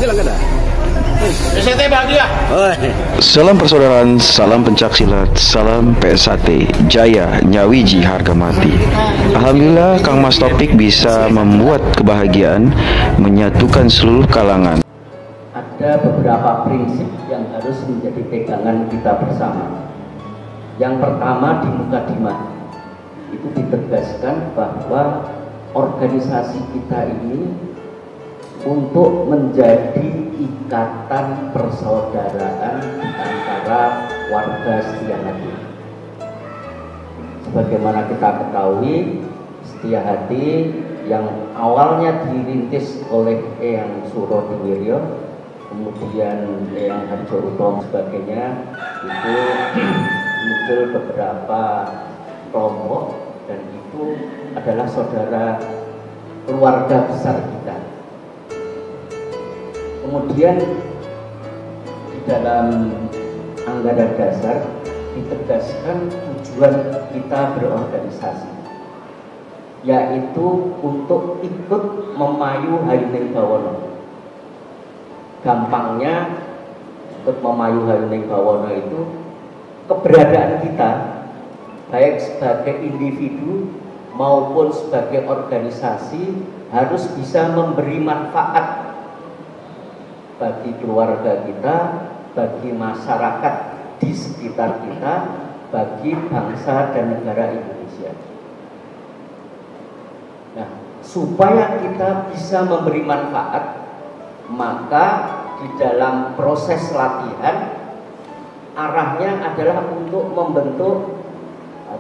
silakan dah. ST bahagia. Salam persaudaraan, salam pencak silat, salam PSAT, Jaya, Nyawiji harga mati. Alhamdulillah Kang Mas Topik bisa membuat kebahagiaan, menyatukan seluruh kalangan. Ada beberapa prinsip yang harus menjadi pegangan kita bersama. Yang pertama, di mukadimah itu ditegaskan bahwa organisasi kita ini untuk menjadi ikatan persaudaraan antara warga Setia Hati. Sebagaimana kita ketahui, Setia Hati yang awalnya dirintis oleh Eyang Surodiwiryo, kemudian Eyang Harjo Utomo sebagainya, itu muncul beberapa kelompok dan itu adalah saudara keluarga besar kita. Kemudian di dalam anggaran dasar ditegaskan tujuan kita berorganisasi, yaitu untuk ikut memayu Hayuning Bawono. Gampangnya, ikut memayu Hayuning Bawono itu keberadaan kita baik sebagai individu maupun sebagai organisasi harus bisa memberi manfaat bagi keluarga kita, bagi masyarakat di sekitar kita, bagi bangsa dan negara Indonesia. Nah, supaya kita bisa memberi manfaat, maka di dalam proses latihan arahnya adalah untuk membentuk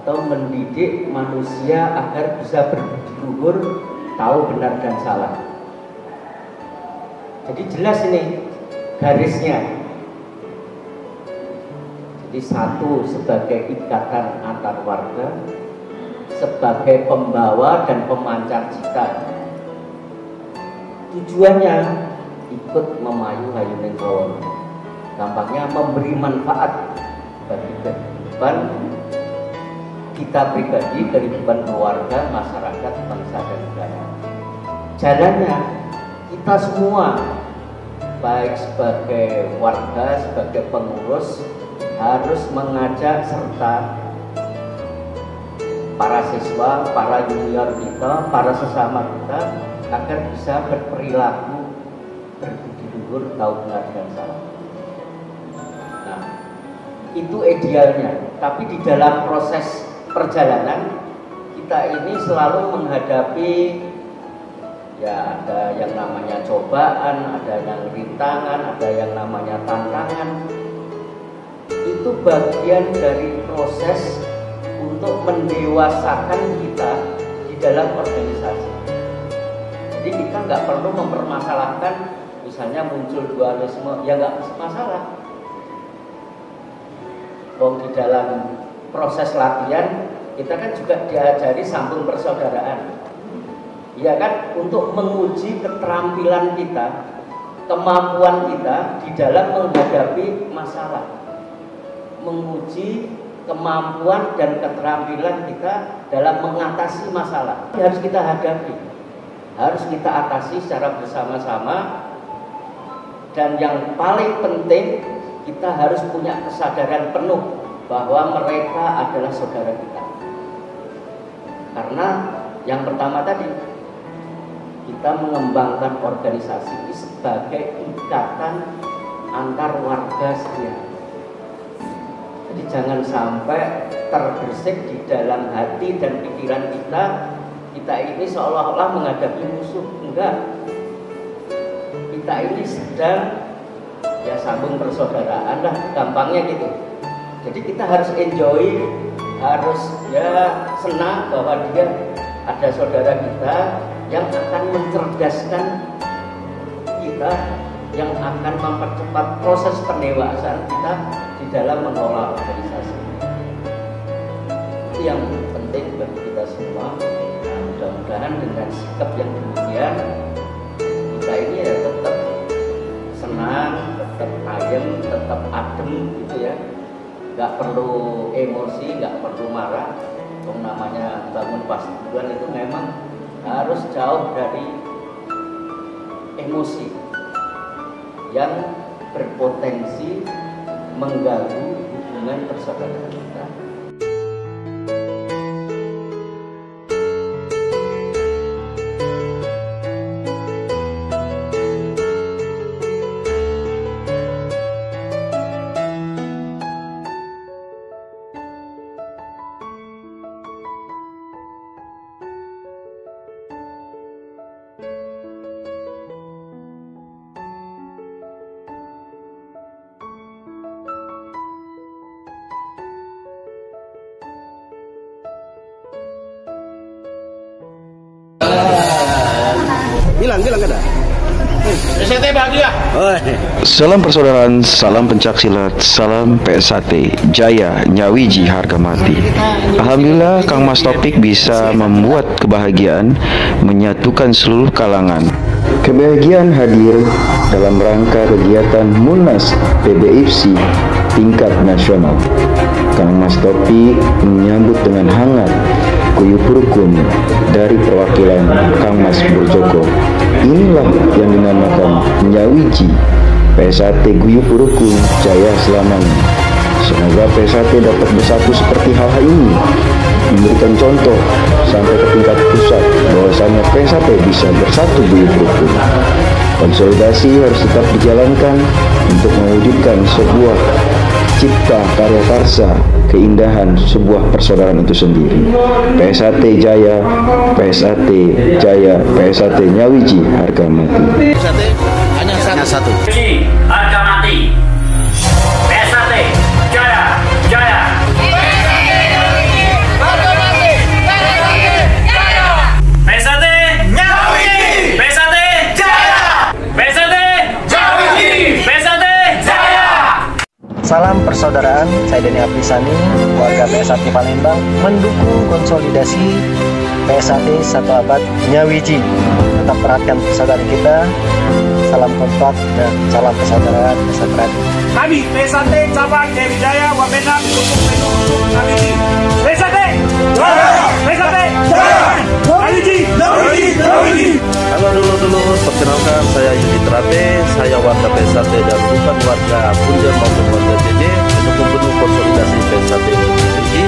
atau mendidik manusia agar bisa berbudi luhur, tahu benar dan salah. Jadi jelas ini garisnya. Jadi satu sebagai ikatan antar warga, sebagai pembawa dan pemancar cita. Tujuannya ikut memayu Hayuning Bawono. Gampangnya memberi manfaat bagi kehidupan kita pribadi, kehidupan keluarga, masyarakat, bangsa dan negara. Jalannya kita semua, baik sebagai warga, sebagai pengurus, harus mengajak serta para siswa, para junior kita, para sesama kita agar bisa berperilaku berbudi luhur, tahu benar dan salah. Nah, itu idealnya. Tapi di dalam proses perjalanan kita ini selalu menghadapi, ya ada yang namanya cobaan, ada yang rintangan, ada yang namanya tantangan. Itu bagian dari proses untuk mendewasakan kita di dalam organisasi. Jadi kita nggak perlu mempermasalahkan, misalnya muncul dualisme, ya nggak masalah. Di dalam proses latihan kita kan juga diajari sambung persaudaraan. Ya kan, untuk menguji keterampilan kita, kemampuan kita di dalam menghadapi masalah, menguji kemampuan dan keterampilan kita dalam mengatasi masalah. Ini harus kita hadapi, harus kita atasi secara bersama-sama. Dan yang paling penting, kita harus punya kesadaran penuh bahwa mereka adalah saudara kita. Karena yang pertama tadi, kita mengembangkan organisasi ini sebagai ikatan antar warga Setia. Jadi jangan sampai terbersih di dalam hati dan pikiran kita ini seolah-olah menghadapi musuh. Enggak. Kita ini sedang ya sambung persaudaraan lah, gampangnya gitu. Jadi kita harus enjoy, harus ya senang bahwa dia ada saudara kita yang akan mencerdaskan kita, yang akan mempercepat proses pendewasaan kita di dalam mengelola organisasi. Itu yang penting bagi kita semua. Nah, mudah-mudahan dengan sikap yang demikian, kita ini ya tetap senang, tetap ayem, tetap adem gitu ya. Nggak perlu emosi, nggak perlu marah. Yang namanya bangun persatuan itu memang harus jauh dari emosi. yang berpotensi mengganggu hubungan persaudaraan kita. Bilang ada. ST bahagia. Salam persaudaraan, salam pencaksilat, salam PSAT, Jaya, Nyawiji, harga mati. Alhamdulillah Kang Mas Topik bisa membuat kebahagiaan, menyatukan seluruh kalangan. Kebahagiaan hadir dalam rangka kegiatan Munas PBIPSI tingkat nasional. Kang Mas Topik menyambut dengan hangat guyup rukun dari perwakilan Kang Mas Burjoko. Inilah yang dinamakan Nyawiji PSAT Guyup Rukun Jaya selamanya. Semoga PSAT dapat bersatu seperti hal ini, memberikan contoh sampai ke tingkat pusat bahwasanya PSAT bisa bersatu guyup rukun. Konsolidasi harus tetap dijalankan untuk mewujudkan sebuah cipta karya karsa, keindahan sebuah persaudaraan itu sendiri. PSAT Jaya, PSAT Jaya, PSAT Nyawiji, harga mati. PSAT hanya satu. Harga mati. PSAT Jaya, Jaya. PSAT Nyawiji. PSAT Jaya. PSAT Nyawiji. PSAT Jaya. Salam persaudaraan, saya Deni Aprisani, warga PSAT Palembang, mendukung konsolidasi PSAT Satu Abad Nyawiji. Tetap perhatikan persaudaraan kita, salam kompak dan salam persaudaraan persaudaraan. Kami PSAT Cabang Jaya Jaya Wamena mendukung pendukung Nyawiji. PSAT Jaya, PSAT Jaya, Nyawiji, Nyawiji, Nyawiji. Halo dulur-dulur, perkenalkan saya Yudi Trate, saya warga PSAT dan bukan warga Punjer maupun warga JJ, mendukung penuh konsolidasi PSAT Nyawiji.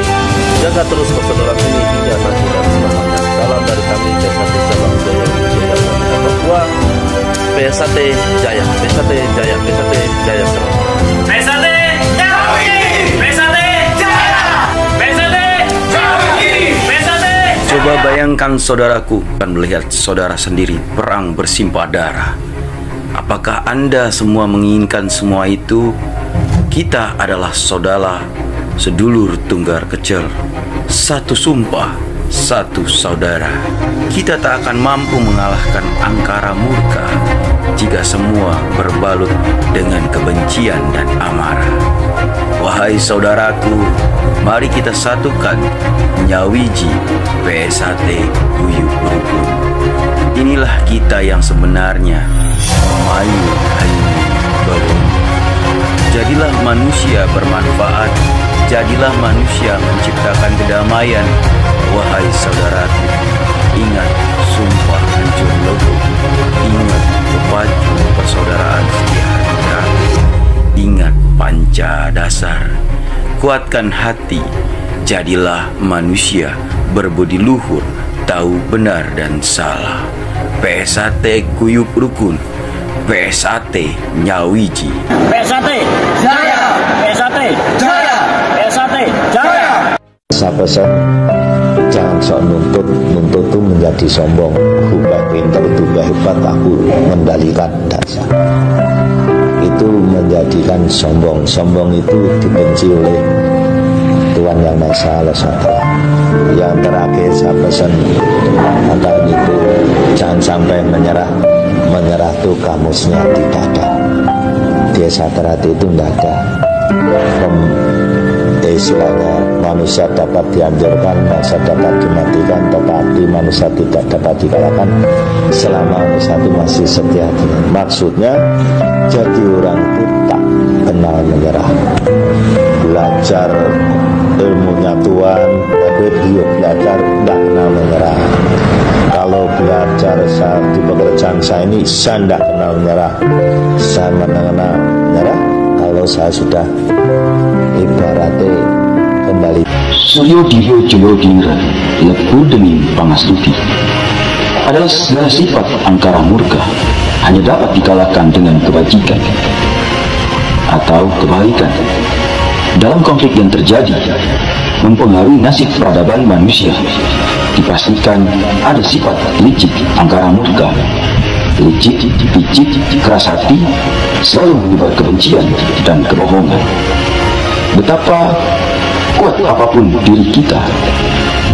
Jaga terus persaudaraan ini hingga nanti dan selamanya. Salam dari kami PSAT Cabang Jaya Jaya Wamena Papua. PSAT Jaya, PSAT Jaya, PSAT Jaya selamat. PSAT Nyawiji, PSAT Jaya, PSAT Nyawiji, PSAT. Coba bayangkan saudaraku dan melihat saudara sendiri perang bersimpah darah. Apakah Anda semua menginginkan semua itu? Kita adalah saudara, sedulur tunggar kecil, satu sumpah, satu saudara. Kita tak akan mampu mengalahkan angkara murka jika semua berbalut dengan kebencian dan amarah. Wahai saudaraku, mari kita satukan Nyawiji PSAT Guyup Rukun. Inilah kita yang sebenarnya memayu hayuni babon. Jadilah manusia bermanfaat, jadilah manusia menciptakan kedamaian. Wahai saudaraku, ingat sumpah hancur lebur, ingat pepacu persaudaraan setia harga, ingat panca dasar, kuatkan hati, jadilah manusia berbudi luhur, tahu benar dan salah. PSAT Guyup Rukun, PSAT Nyawiji. PSAT Jaya, PSAT Jaya, PSAT Jaya. Saya pesan jangan sok nuntut itu menjadi sombong. Hubah pintar, hubah hebat, aku mengendalikan dasar. Itu menjadikan sombong. Sombong itu dibenci oleh Tuhan Yang Maha Esa. Yang terakhir saya pesan antara itu jangan sampai menyerah. Menyerah itu kamusnya tidak ada. Di Satrat itu tidak ada. Istilahnya manusia dapat dianjurkan, manusia dapat dimatikan, tetapi manusia tidak dapat dikalahkan selama manusia itu masih setia. Maksudnya jadi orang itu tak kenal menyerah, belajar ilmunya Tuhan dan tapi beliau belajar tidak kenal menyerah. Kalau belajar di pekerjaan saya ini, saya tidak kenal menyerah. Saya kenal menyerah kalau saya sudah ibaratnya kembali. Suryo Diryo Joyo Dingra lebur demi pangastuti adalah segala sifat angkara murka hanya dapat dikalahkan dengan kebajikan atau kebaikan. Dalam konflik yang terjadi mempengaruhi nasib peradaban manusia, dipastikan ada sifat licik angkara murka. Licik, picik, keras hati, selalu menyebar kebencian dan kebohongan. Betapa kuat apapun diri kita,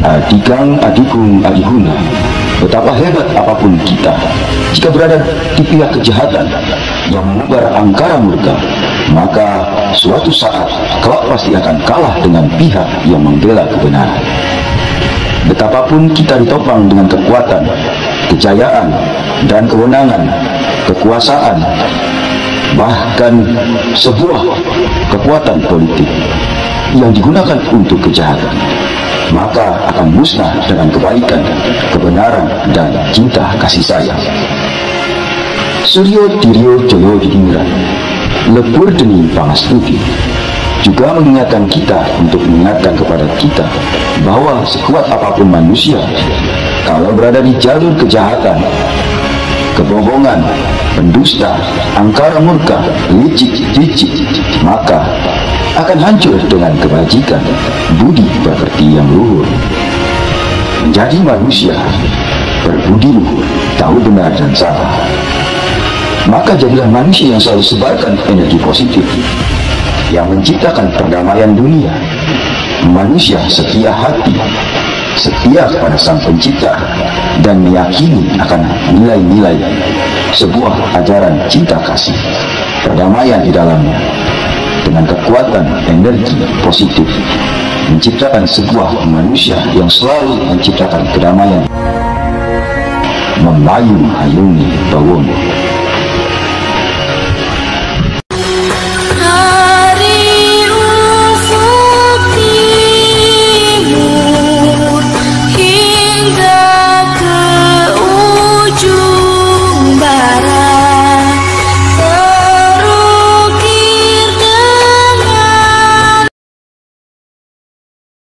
adikang, adikung, adihuna, betapa hebat apapun kita, jika berada di pihak kejahatan yang menebar angkara murka, maka suatu saat kelak pasti akan kalah dengan pihak yang membela kebenaran. Betapapun kita ditopang dengan kekuatan, kejayaan, dan kewenangan, kekuasaan, bahkan sebuah kekuatan politik yang digunakan untuk kejahatan, maka akan musnah dengan kebaikan, kebenaran, dan cinta kasih sayang. Suryo Diryo Joyo Dingra lebur demi pangastuti juga mengingatkan kita untuk mengingatkan kepada kita bahwa sekuat apapun manusia, kalau berada di jalur kejahatan, kebohongan, pendusta, angkara murka, licik, maka akan hancur dengan kebajikan, budi pekerti yang luhur. Menjadi manusia berbudi luhur, tahu benar dan salah. Maka jadilah manusia yang selalu sebarkan energi positif, yang menciptakan perdamaian dunia. Manusia setia hati, setia kepada Sang Pencipta, dan meyakini akan nilai-nilai sebuah ajaran cinta kasih, perdamaian di dalamnya. Dengan kekuatan energi positif, menciptakan sebuah manusia yang selalu menciptakan kedamaian. Memayung ayungi bawono.